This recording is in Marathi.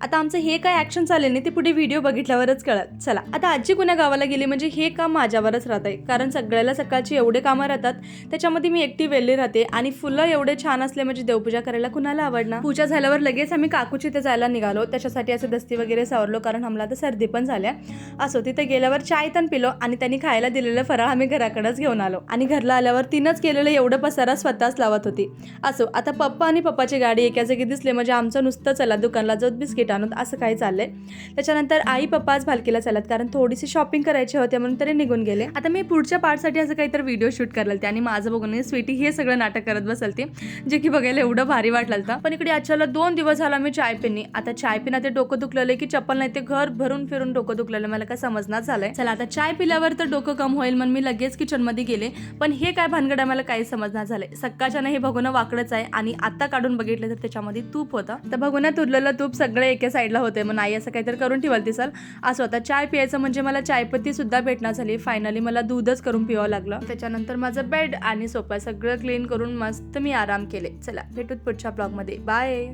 आता आमचं हे काय ॲक्शन चालले नाही ते पुढे व्हिडिओ बघितल्यावरच कळत. चला आता आजी कुण्या गावाला गेली म्हणजे हे काम माझ्यावरच राहत आहे, कारण सगळ्याला सकाळची एवढे कामं राहतात, त्याच्यामध्ये मी एकटी वेळली राहते. आणि फुलं एवढे छान असले म्हणजे देवपूजा करायला कुणाला आवडणार. पूजा झाल्यावर लगेच आम्ही काकूची ते जायला निघालो. त्याच्यासाठी असं दस्ती वगैरे सावरलो, कारण आम्हाला आता सर्दी पण झाल्या. असो तिथे गेल्यावर चाय पण पिलो आणि त्यांनी खायला दिलेलं फराळ आम्ही घराकडेच घेऊन आलो. आणि घरला आल्यावर तिनंच केलेलं एवढं पसारा स्वतःच लावत होती. असो आता पप्पा आणि पप्पाची गाडी एका जागी दिसले म्हणजे आमचं नुसतं चला दुकानला जाऊन बिस्किट आणून असं काही चाललंय. त्याच्यानंतर आई पप्पा आज भालकीला चालत, कारण थोडीशी शॉपिंग करायची होते म्हणून तरी निघून गेले. आता मी पुढच्या पार्टसाठी असं काहीतरी व्हिडिओ शूट करायला आणि माझं बघून स्वीटी हे सगळं नाटक करत बसलती, जे की बघायला एवढं भारी वाटलं होतं. पण इकडे आजच्याला 2 दिवस झाला मी चाय पिनी. आता चाय पिना ते डोकं दुखलेलं की चप्पल नाही ते घर भरून फिरून डोकं दुखलेलं, मला काय समजणार झालंय. चला आता चाय पिल्यावर तर डोकं कम होईल म्हणून मी लगेच किचन मध्ये गेले. पण हे काय भानगड मला काही समजणार झालंय. सकाळच्या हे भगोना वाकडच आहे आणि आता काढून बघितलं तर त्याच्यामध्ये तूप होतं. तर भगोन्यात उरलेलं तूप सगळं एका साईडला होते. मग आई असं काहीतरी करून ठेवाल दिसल. असं होतं चाय प्यायचं म्हणजे मला चायपत्ती सुद्धा भेटणार झाली. फायनली मला दूधच करून पिवावं लागलं. त्याच्यानंतर माझं बेड आणि सोफा सगळं क्लीन करून मस्त मी आराम केले. चला भेटूत पुढच्या ब्लॉग मध्ये. बाय.